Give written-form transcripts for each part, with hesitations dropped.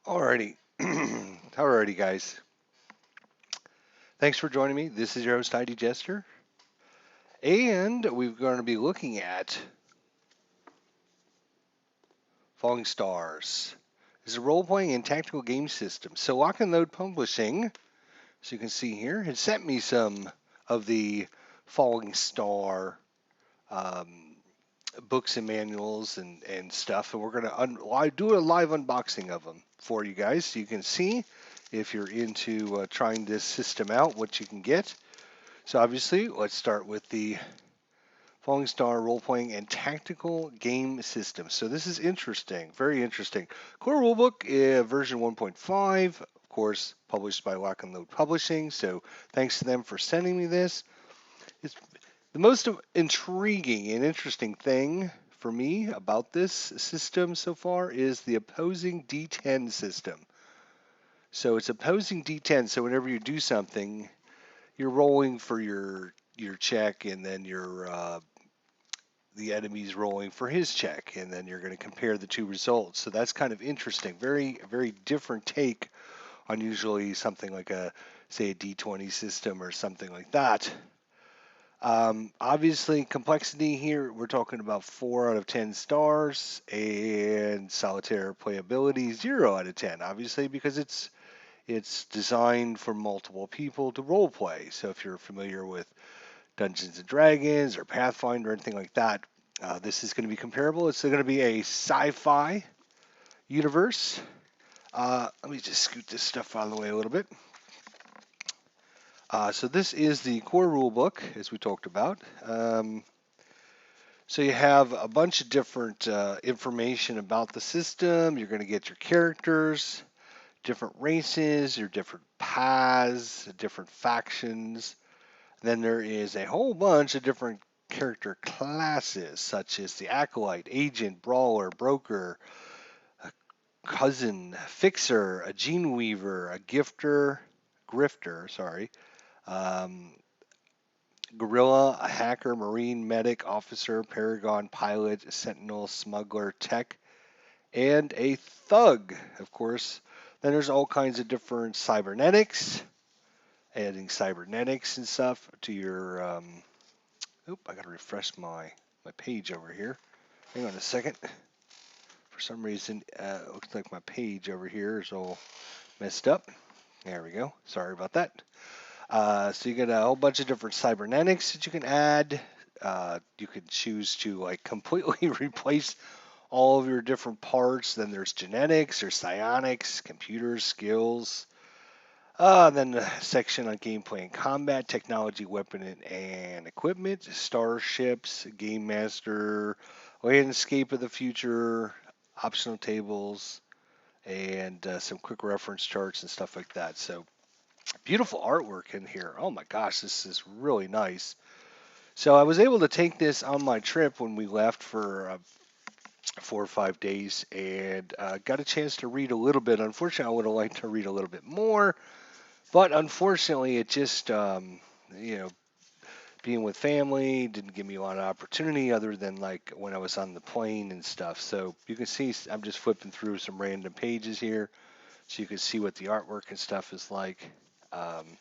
Alrighty. Alrighty, guys. Thanks for joining me. This is your host, Heidi Jester. And we're going to be looking at Falling Stars. It's a role playing and tactical game system. So, Lock and Load Publishing, as you can see here, has sent me some of the Falling Star um, books and manuals and stuff. And we're going to do a live unboxing of them for you guys so you can see if you're into trying this system out, what you can get. So obviously, let's start with the Falling Star role-playing and tactical game system. So this is interesting, very interesting. Core rulebook, version 1.5, of course, published by Lock and Load Publishing. So thanks to them for sending me this. It's the most intriguing and interesting thing for me about this system so far is the opposing D10 system. So it's opposing D10. So whenever you do something, you're rolling for your check, and then the enemy's rolling for his check, and then you're going to compare the two results. So that's kind of interesting. Very, very different take on usually something like say a D20 system or something like that. Obviously, complexity here, we're talking about 4 out of 10 stars, and solitaire playability 0 out of 10. Obviously, because it's designed for multiple people to role play. So if you're familiar with Dungeons and Dragons or Pathfinder or anything like that, this is going to be comparable. It's going to be a sci-fi universe. Let me just scoot this stuff out of the way a little bit. So this is the core rule book, as we talked about. So you have a bunch of different information about the system. You're going to get your characters, different races, your different paths, different factions. Then there is a whole bunch of different character classes, such as the Acolyte, Agent, Brawler, Broker, a Cousin, Fixer, a Gene Weaver, a Grifter, sorry, um, Guerrilla, a Hacker, Marine, Medic, Officer, Paragon, Pilot, Sentinel, Smuggler, Tech, and a Thug, of course. Then there's all kinds of different cybernetics, adding cybernetics and stuff to your Oop, I gotta refresh my page over here. Hang on a second. For some reason, it looks like my page over here is all messed up. There we go. Sorry about that. So you get a whole bunch of different cybernetics that you can add. You can choose to like completely replace all of your different parts. Then there's genetics, there's psionics, computers, skills. Then the section on gameplay and combat, technology, weapon, and equipment, starships, game master, landscape of the future, optional tables, and some quick reference charts and stuff like that. So beautiful artwork in here. Oh my gosh, this is really nice. So I was able to take this on my trip when we left for 4 or 5 days, and got a chance to read a little bit. Unfortunately, I would have liked to read a little bit more. But unfortunately, it just, you know, being with family didn't give me a lot of opportunity other than like when I was on the plane and stuff. So you can see I'm just flipping through some random pages here so you can see what the artwork and stuff is like. Um,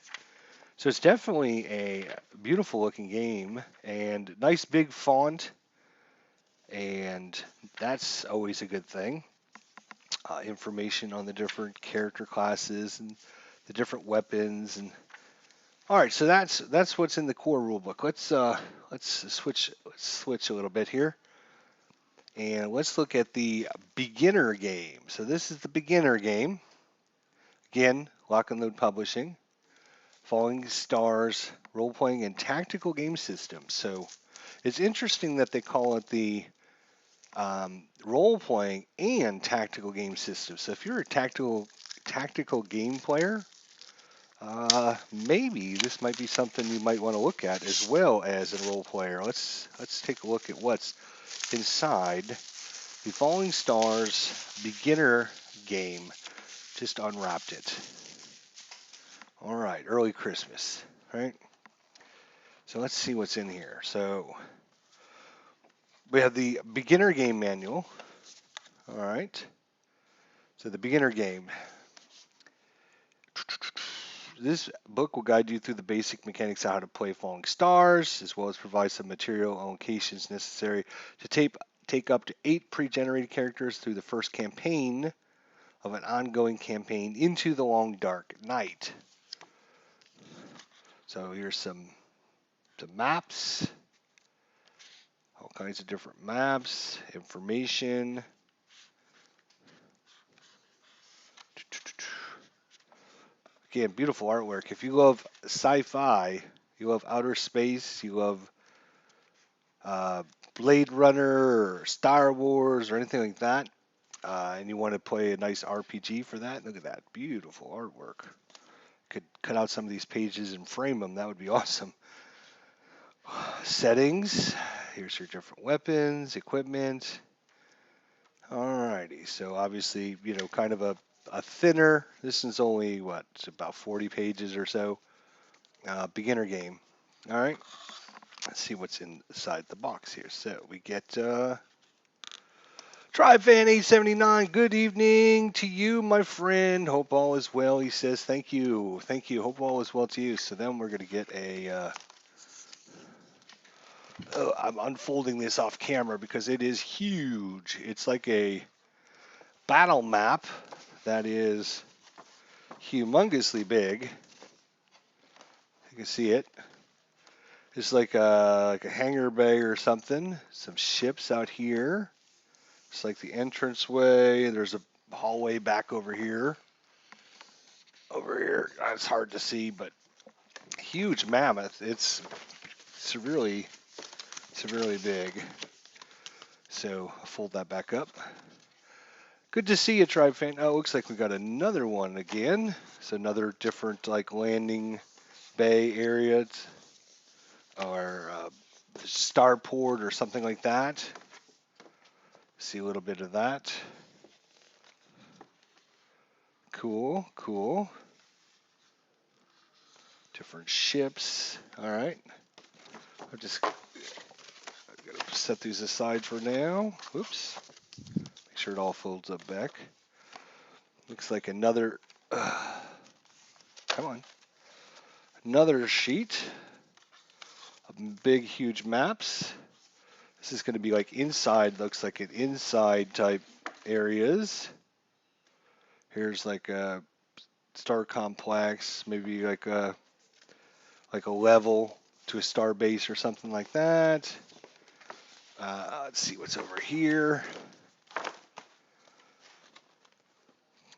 so it's definitely a beautiful looking game and nice big font, and that's always a good thing. Information on the different character classes and the different weapons and all right, so that's what's in the core rulebook. Let's switch a little bit here, and let's look at the beginner game. So this is the beginner game. Again, Lock and Load Publishing, Falling Stars role playing and tactical game system. So it's interesting that they call it the role playing and tactical game system. So if you're a tactical game player, maybe this might be something you might want to look at as well as a role player. Let's take a look at what's inside the Falling Stars beginner game. Just unwrapped it. All right, early Christmas, right? So let's see what's in here. So we have the beginner game manual. All right. So the beginner game. This book will guide you through the basic mechanics of how to play Falling Stars, as well as provide some material and locations necessary to take up to 8 pre-generated characters through the first campaign of an ongoing campaign into the long dark night. So here's some maps, all kinds of different maps, information. Again, beautiful artwork. If you love sci-fi, you love outer space, you love Blade Runner or Star Wars or anything like that, and you want to play a nice RPG for that, look at that. Beautiful artwork. Could cut out some of these pages and frame them. That would be awesome. Settings. Here's your different weapons, equipment. Alrighty. So obviously, kind of a thinner. This is only, it's about 40 pages or so. Beginner game. All right. Let's see what's inside the box here. So we get TribeFan879. Good evening to you, my friend. Hope all is well. He says, thank you. Thank you. Hope all is well to you. So then we're going to get a... I'm unfolding this off camera because it is huge. It's like a battle map that is humongously big. You can see it. It's like a hangar bay or something. Some ships out here. It's like the entranceway. There's a hallway back over here. Over here, it's hard to see, but huge mammoth. It's severely big. So I'll fold that back up. Good to see you, Tribe Fan. Oh, looks like we got another one again. It's another different like landing bay area or starport or something like that. See a little bit of that. Cool, cool. Different ships. All right. I'm gonna set these aside for now. Oops. Make sure it all folds up back. Looks like another. Come on. Another sheet of big, huge maps. This is going to be like inside. Looks like an inside type areas. Here's like a star complex, maybe like a level to a star base or something like that. Let's see what's over here.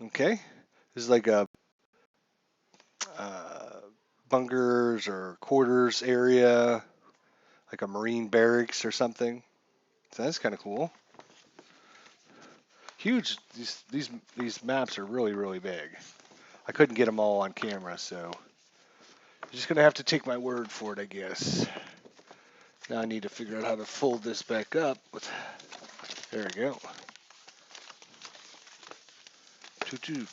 Okay, this is like a bunkers or quarters area, like a marine barracks or something. So that's kind of cool. Huge. These maps are really big. I couldn't get them all on camera, so you're just gonna have to take my word for it, I guess. Now I need to figure out how to fold this back up. There we go. Two.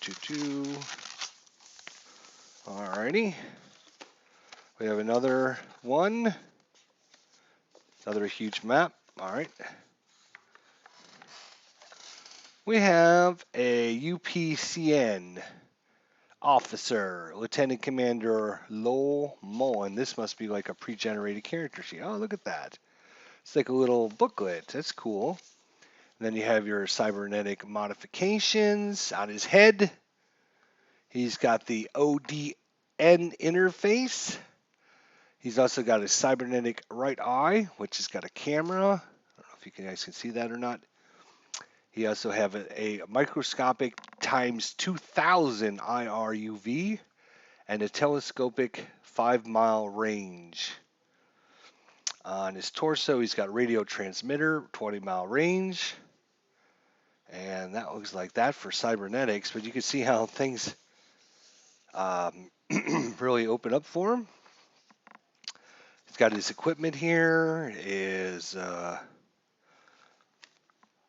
Alrighty. We have another one. Another huge map. All right. We have a UPCN officer, Lieutenant Commander Lowell Mullen. This must be like a pre-generated character sheet. Oh, look at that. It's like a little booklet. That's cool. And then you have your cybernetic modifications on his head. He's got the ODN interface. He's also got a cybernetic right eye, which has got a camera. I don't know if you guys can see that or not. He also have a microscopic times 2000 IR UV and a telescopic 5-mile range. On his torso, he's got radio transmitter, 20-mile range. And that looks like that for cybernetics, but you can see how things really open up for him. He's got his equipment here, his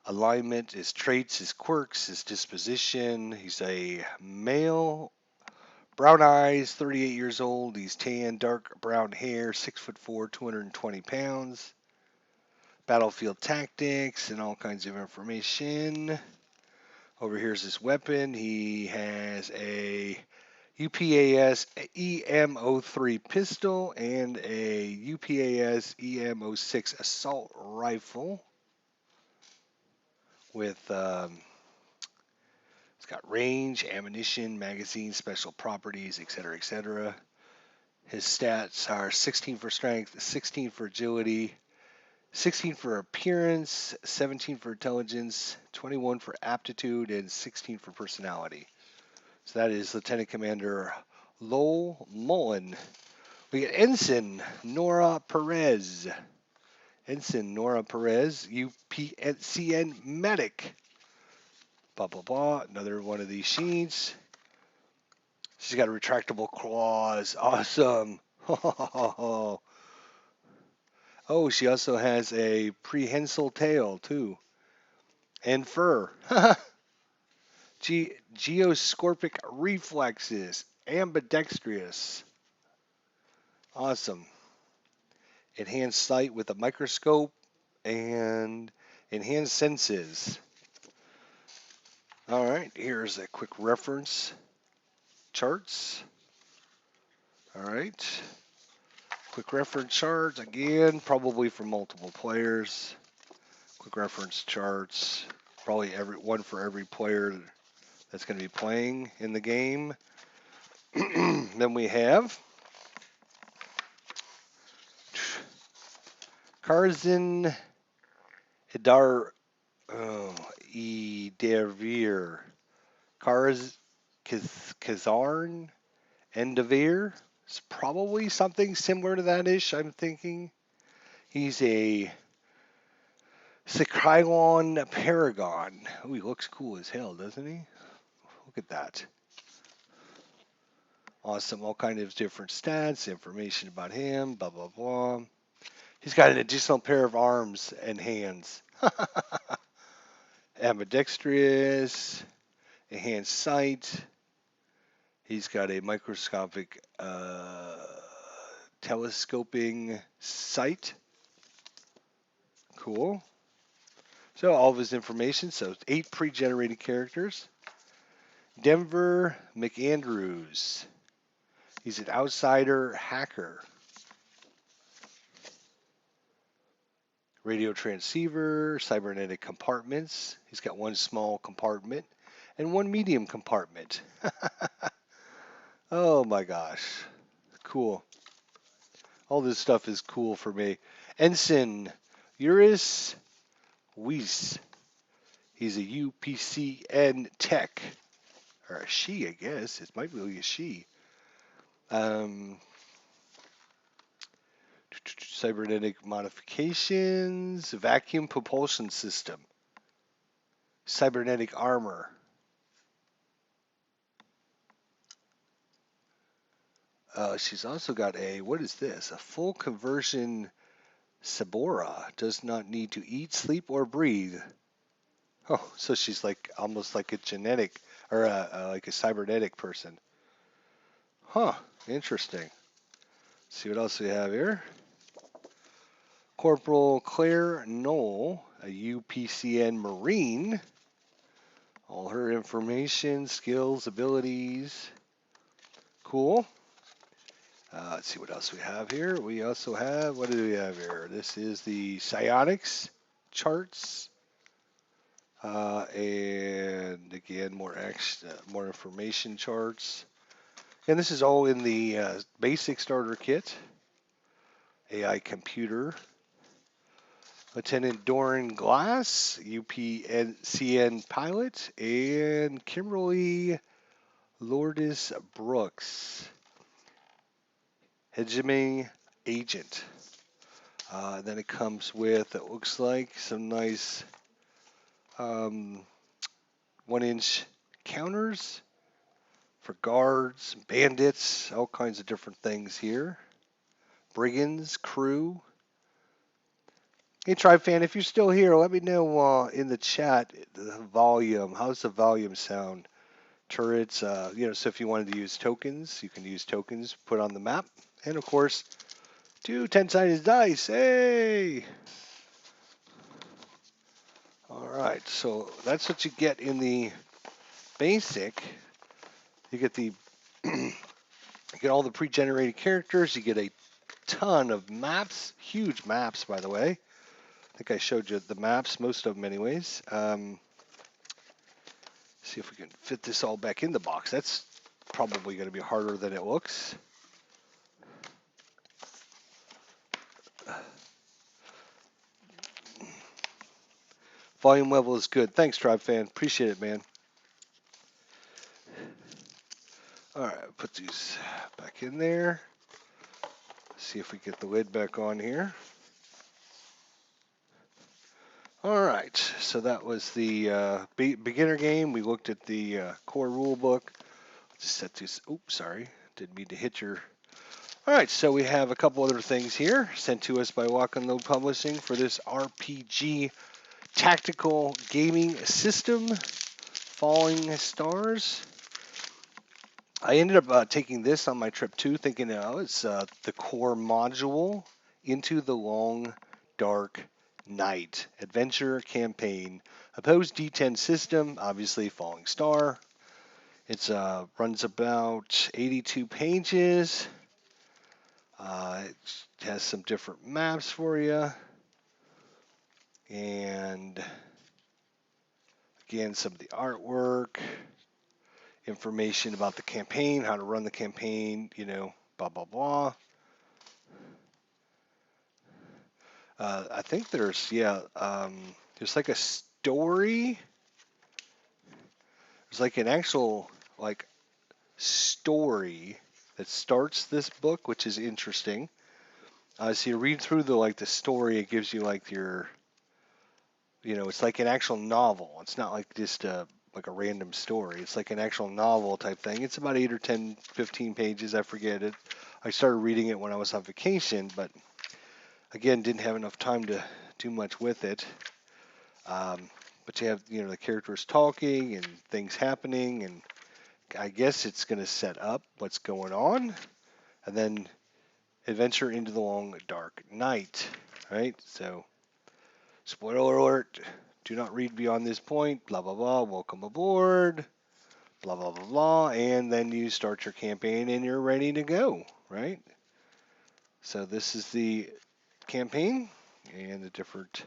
alignment, his traits, his quirks, his disposition. He's a male, brown eyes, 38 years old. He's tan, dark brown hair, 6'4", 220 pounds. Battlefield tactics and all kinds of information. Over here's his weapon. He has a UPAS EM03 pistol and a UPAS EM06 assault rifle with it's got range, ammunition, magazine, special properties, etc., etc. His stats are 16 for strength, 16 for agility, 16 for appearance, 17 for intelligence, 21 for aptitude, and 16 for personality. So that is Lieutenant Commander Lowell Mullen. We get Ensign Nora Perez. Ensign Nora Perez, UPCN Medic. Blah, blah, blah. Another one of these sheets. She's got retractable claws. Awesome. Oh, she also has a prehensile tail, too. And fur. Geoscorpic reflexes. Ambidextrous. Awesome. Enhanced sight with a microscope and enhanced senses. All right, here's a quick reference charts. All right, quick reference charts again, probably for multiple players. Quick reference charts, probably one for every player that's going to be playing in the game. Then we have Karzin Idervir. Kazarn Endavir. It's probably something similar to that ish, I'm thinking. He's a Sykrylon Paragon. Oh, he looks cool as hell, doesn't he? Look at that. Awesome. All kinds of different stats, information about him, blah, blah, blah. He's got an additional pair of arms and hands. Ambidextrous, enhanced sight. He's got a microscopic telescoping sight. Cool. So all of his information. So 8 pre-generated characters. Denver McAndrews. He's an outsider hacker. Radio transceiver, cybernetic compartments. He's got one small compartment and one medium compartment. Oh my gosh. Cool. All this stuff is cool for me. Ensign Uris Weiss. He's a UPCN tech. Or a she, I guess. It might be a she. Cybernetic modifications. Vacuum propulsion system. Cybernetic armor. She's also got what is this? A full conversion Sabora. Does not need to eat, sleep, or breathe. Oh, so she's like almost like a genetic or like a cybernetic person. Huh, interesting. See what else we have here. Corporal Claire Knoll, a UPCN Marine. All her information, skills, abilities. Cool. Let's see what else we have here. We also have, what do we have here? This is the Psionics Charts. And again, more information charts. And this is all in the basic starter kit. AI computer. Lieutenant Doran Glass, UPCN pilot, and Kimberly Lourdes Brooks, hegemony agent. Then it comes with, it looks like, some nice 1-inch counters for guards, bandits, all kinds of different things here. Brigands, crew. Hey, Tribe fan, if you're still here, let me know in the chat the volume. How's the volume sound? Turrets, so if you wanted to use tokens, you can use tokens, put on the map. And of course, 2 10-sided dice. Hey! All right, so that's what you get in the basic, you get the you get all the pre-generated characters. You get a ton of maps, huge maps, by the way. I think I showed you the maps, most of them anyways. See if we can fit this all back in the box. That's probably going to be harder than it looks. Volume level is good. Thanks, Tribe Fan. Appreciate it, man. All right, put these back in there. See if we get the lid back on here. All right, so that was the beginner game. We looked at the core rule book. Just set this. Oops, sorry. Didn't mean to hit your. All right, so we have a couple other things here sent to us by Walk and Load Publishing for this RPG tactical gaming system, Falling Stars. I ended up taking this on my trip too, thinking, oh, it's the core module into the Long Dark Night adventure campaign. Opposed D10 system, obviously Falling Star. It runs about 82 pages. It has some different maps for you. And again, some of the artwork, information about the campaign, how to run the campaign, you know, blah, blah, blah. I think there's, there's like a story. There's like an actual, like, story that starts this book, which is interesting. So you read through the story, it gives you like your, you know, it's like an actual novel. It's not like just like a random story. It's like an actual novel type thing. It's about 8 or 10, 15 pages. I forget it. I started reading it when I was on vacation, but again, didn't have enough time to do much with it. But you have, you know, the characters talking and things happening, and I guess it's going to set up what's going on, and then adventure into the Long Dark Night, right? So, spoiler alert, do not read beyond this point, blah, blah, blah, welcome aboard, blah, blah, blah, blah, and then you start your campaign and you're ready to go, right? So this is the campaign and the different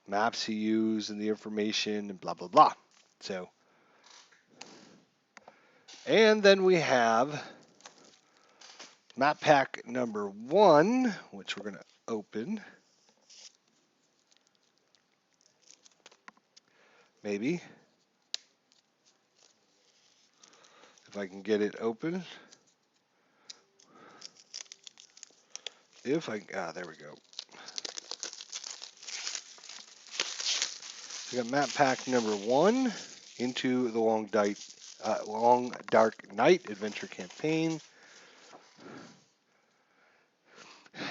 maps you use and the information and blah, blah, blah. So, and then we have map pack number 1, which we're going to open. Maybe. If I can get it open. There we go. We got map pack number 1 into the Long Dark Night adventure campaign.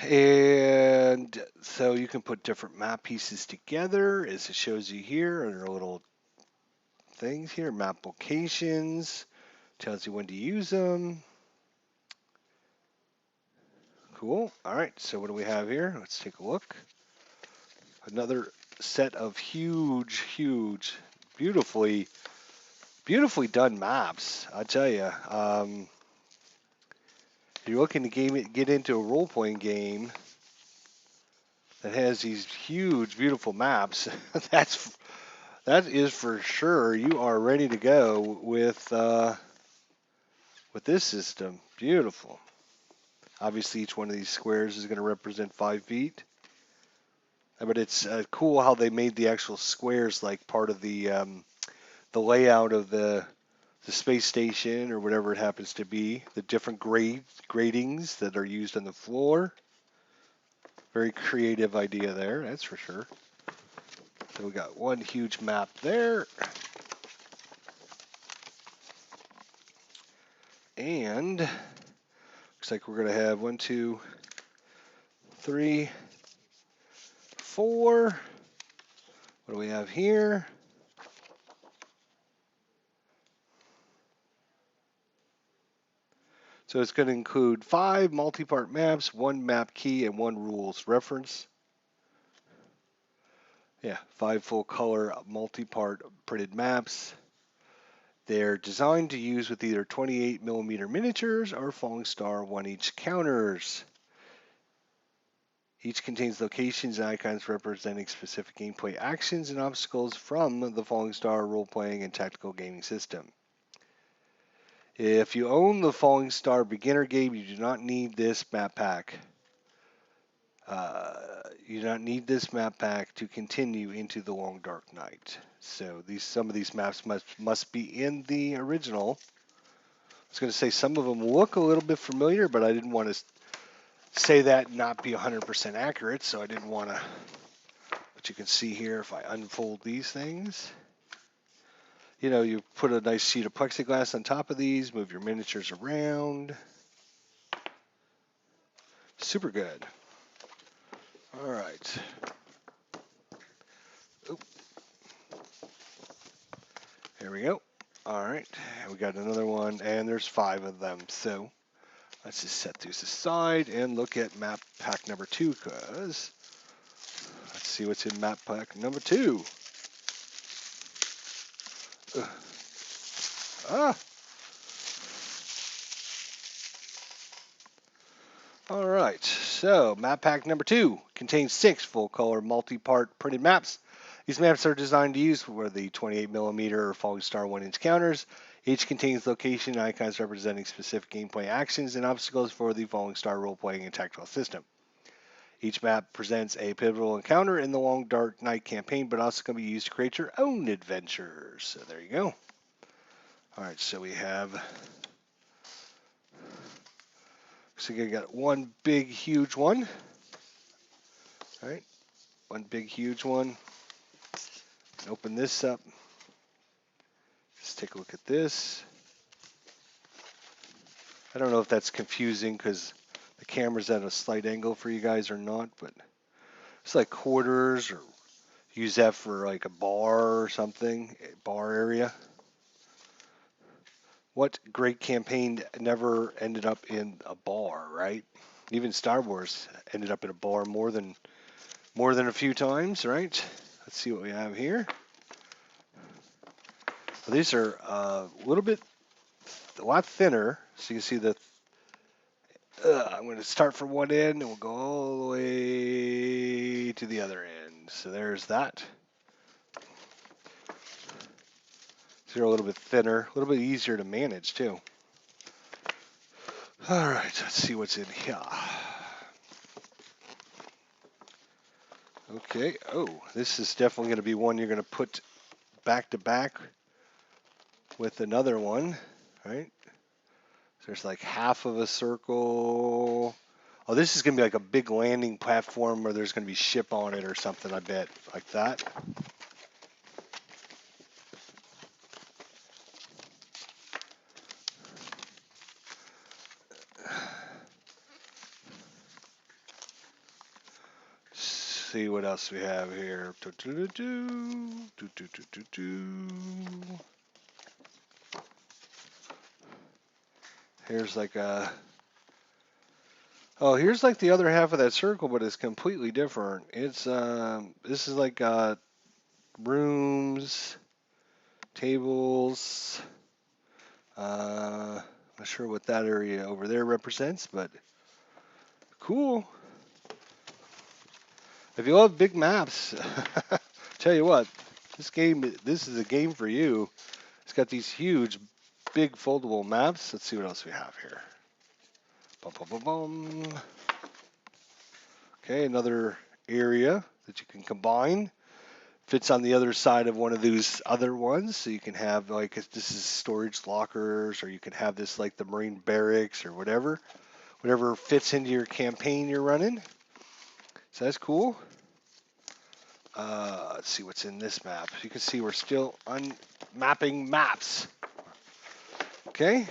And so you can put different map pieces together as it shows you here under little things here. Map locations, tells you when to use them. Cool. All right, so what do we have here? Let's take a look. Another set of huge, beautifully done maps. I tell you, if you're looking to get into a role-playing game that has these huge, beautiful maps, that is for sure. You are ready to go with this system. Beautiful. Obviously, each one of these squares is going to represent 5 feet. But it's cool how they made the actual squares like part of the layout of the space station or whatever it happens to be. The different gratings that are used on the floor. Very creative idea there, that's for sure. So we got one huge map there. And looks like we're going to have 1, 2, 3, 4. What do we have here? So it's going to include 5 multi-part maps, 1 map key, and 1 rules reference. Yeah, 5 full color multi-part printed maps. They're designed to use with either 28mm miniatures or Falling Star 1-inch counters. Each contains locations and icons representing specific gameplay actions and obstacles from the Falling Star role-playing and tactical gaming system. If you own the Falling Star beginner game, you do not need this map pack. You do not need this map pack to continue into the Long Dark Night. So some of these maps must be in the original. I was going to say some of them look a little bit familiar, but I didn't want to say that and not be 100% accurate, so I didn't want to. But you can see here if I unfold these things, you put a nice sheet of plexiglass on top of these, move your miniatures around. Super good. All right. Oop. There we go. All right. We got another one, and there's 5 of them. So let's just set these aside and look at map pack number 2, because let's see what's in map pack number 2. All right, so map pack number 2 contains 6 full-color multi-part printed maps. These maps are designed to use for the 28mm or Falling Star 1-inch counters. Each contains location and icons representing specific gameplay actions and obstacles for the Falling Star role-playing and tactical system. Each map presents a pivotal encounter in the Long Dark Night campaign, but also can be used to create your own adventures. So there you go. All right, so we have... So you got one big, huge one. All right, one big, huge one. Open this up. Just take a look at this. I don't know if that's confusing because the camera's at a slight angle for you guys or not, but it's like quarters, or use that for like a bar or something, a bar area. What great campaign never ended up in a bar, right? Even Star Wars ended up in a bar more than a few times, right? Let's see what we have here. Well, these are a lot thinner, so you can see that. I'm going to start from one end and we'll go all the way to the other end. So there's that. So they're a little bit thinner, a little bit easier to manage too. All right, let's see what's in here. Okay, oh, this is definitely going to be one you're going to put back to back with another one, right? So there's like half of a circle. Oh, this is going to be like a big landing platform where there's going to be ship on it or something, I bet, like that. See what else we have here. Here's like a... Oh, here's like the other half of that circle, but it's completely different. It's this is like rooms, tables. Not sure what that area over there represents, but cool. If you love big maps, tell you what, this is a game for you. It's got these huge, big foldable maps. Let's see what else we have here. Bum, bum, bum, bum. Okay, another area that you can combine. Fits on the other side of one of those other ones, so you can have like this is storage lockers, or you can have this like the Marine barracks or whatever fits into your campaign you're running. So that's cool. Let's see what's in this map. You can see we're still unmapping maps. Okay, a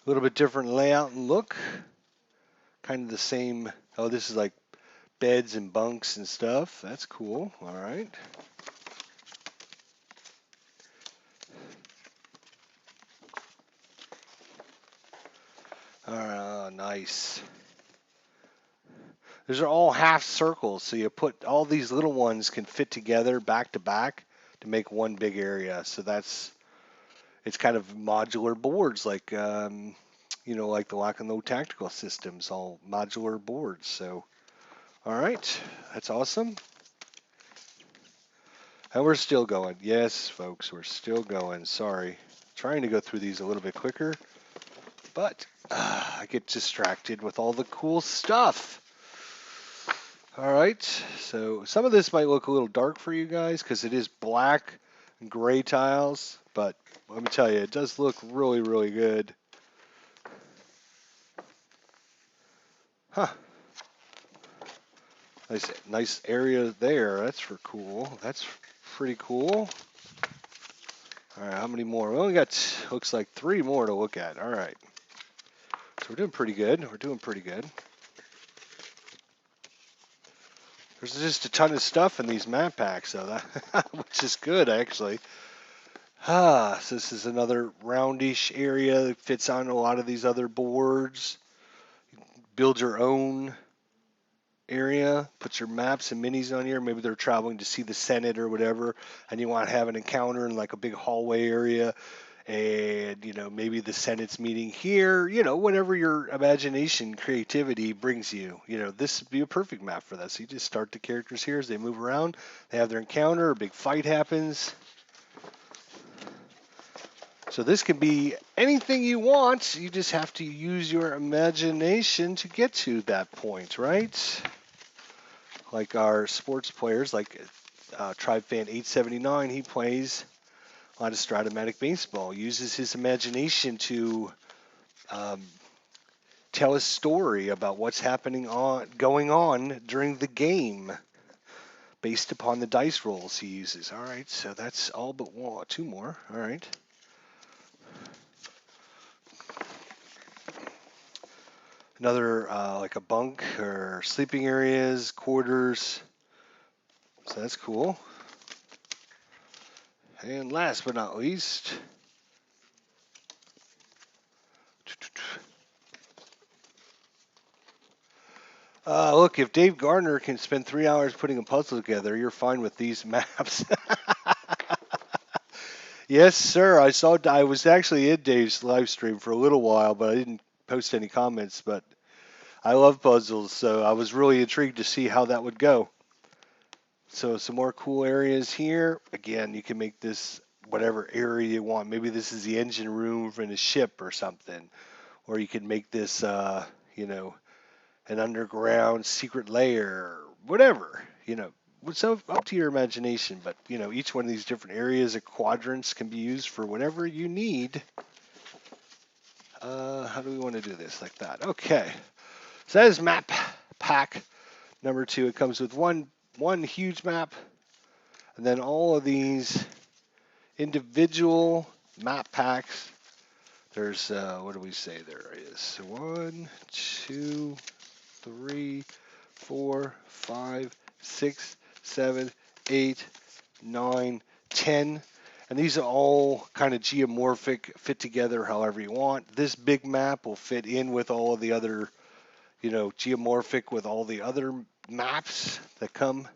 little bit different layout and look. Kind of the same. Oh, this is like beds and bunks and stuff. That's cool. All right. Nice. These are all half circles, so you put all these little ones can fit together back to back to make one big area. So it's kind of modular boards, like like the lock and load tactical systems, all modular boards. So, all right, that's awesome. And we're still going. Yes, folks, we're still going. Sorry, trying to go through these a little bit quicker, but I get distracted with all the cool stuff. All right, so some of this might look a little dark for you guys because it is black and gray tiles, but let me tell you, it does look really, really good. Huh. Nice area there. That's for cool. That's pretty cool. All right, how many more? We only got, looks like 3 more to look at. All right. So we're doing pretty good. We're doing pretty good. There's just a ton of stuff in these map packs, though, which is good, actually. So this is another roundish area that fits on a lot of these other boards. Build your own area, put your maps and minis on here. Maybe they're traveling to see the Senate or whatever, and you want to have an encounter in like a big hallway area. And, maybe the Senate's meeting here, whatever your imagination, creativity brings you, this would be a perfect map for that. So you just start the characters here as they move around, they have their encounter, a big fight happens. So this can be anything you want. You just have to use your imagination to get to that point, right? Like our sports players, like Tribe Fan 879, he plays a lot of Stratomatic baseball, uses his imagination to tell a story about what's going on during the game based upon the dice rolls he uses. All right, so that's all but 2 more. All right. Another like a bunk or sleeping areas, quarters. So that's cool. And last but not least, look, if Dave Gardner can spend 3 hours putting a puzzle together, you're fine with these maps. Yes, sir. I was actually in Dave's live stream for a little while, but I didn't post any comments. But I love puzzles, so I was really intrigued to see how that would go. So some more cool areas here. Again, you can make this whatever area you want. Maybe this is the engine room in a ship or something. Or you can make this, an underground secret layer, whatever, So up to your imagination, but, each one of these different areas or quadrants can be used for whatever you need. How do we want to do this? Like that. Okay. So that is map pack number 2. It comes with one huge map, and then all of these individual map packs. There's, what do we say there is? 1, 2, 3, 4, 5, 6, 7, 8, 9, 10. And these are all kind of geomorphic, fit together however you want. This big map will fit in with all of the other, geomorphic with all the other maps that come.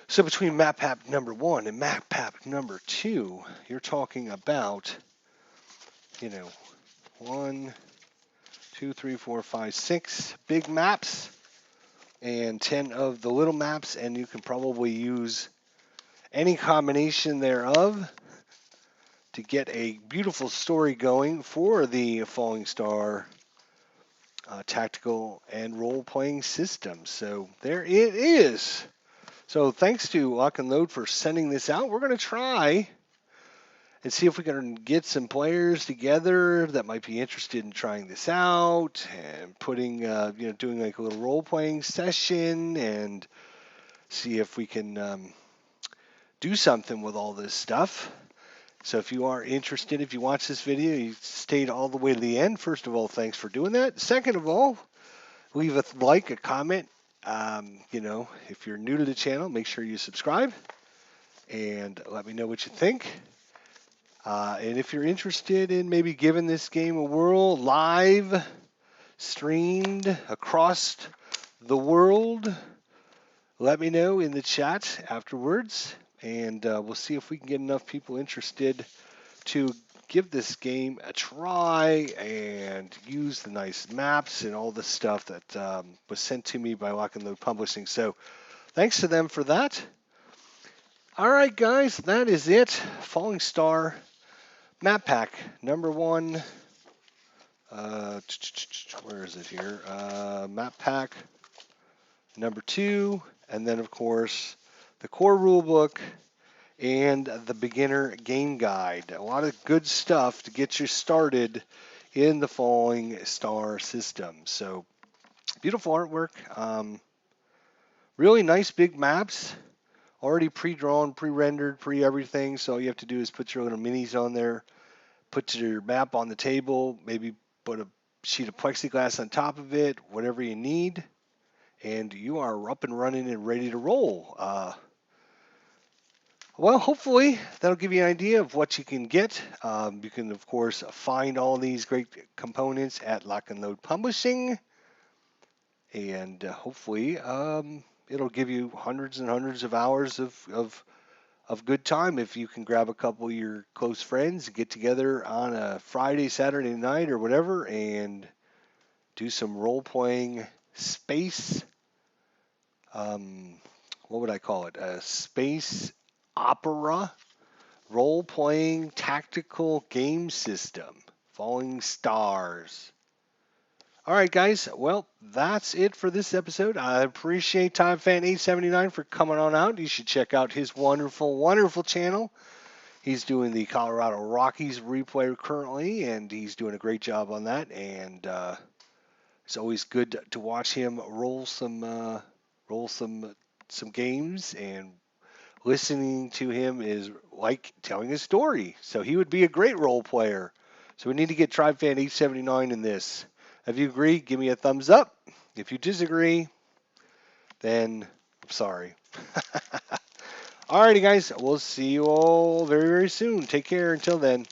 So between map pack number 1 and map pack number 2, you're talking about, 1, 2, 3, 4, 5, 6 big maps and 10 of the little maps, and you can probably use any combination thereof to get a beautiful story going for the Falling Star tactical and role-playing system. So there it is. So thanks to Lock and Load for sending this out. We're going to try and see if we can get some players together that might be interested in trying this out and putting, doing like a little role-playing session and see if we can do something with all this stuff. So if you are interested, if you watch this video, you stayed all the way to the end. First of all, thanks for doing that. Second of all, leave a like, a comment. If you're new to the channel, make sure you subscribe and let me know what you think. And if you're interested in maybe giving this game a whirl, live streamed across the world, let me know in the chat afterwards, and we'll see if we can get enough people interested to give this game a try and use the nice maps and all the stuff that was sent to me by Lock and Load Publishing. So thanks to them for that. All right, guys, that is it. Falling Star map pack number 1. Where is it here? Map pack number 2, and then of course the core rulebook and the beginner game guide. A lot of good stuff to get you started in the Falling Star system. So beautiful artwork, really nice big maps, already pre-drawn, pre-rendered, pre-everything. So all you have to do is put your little minis on there, put your map on the table, maybe put a sheet of plexiglass on top of it, whatever you need, and you are up and running and ready to roll. Well, hopefully that'll give you an idea of what you can get. You can, of course, find all these great components at Lock and Load Publishing, and hopefully it'll give you hundreds and hundreds of hours of good time if you can grab a couple of your close friends, get together on a Friday, Saturday night, or whatever, and do some role-playing space. What would I call it? A space opera role-playing tactical game system. Falling Stars. All right, guys. Well, that's it for this episode. I appreciate TimeFan879 for coming on out. You should check out his wonderful, wonderful channel. He's doing the Colorado Rockies replay currently, and he's doing a great job on that. And it's always good to watch him roll some games, and listening to him is like telling a story. So he would be a great role player. So we need to get TribeFan879 in this. If you agree, give me a thumbs up. If you disagree, then I'm sorry. Alrighty, guys. We'll see you all very, very soon. Take care until then.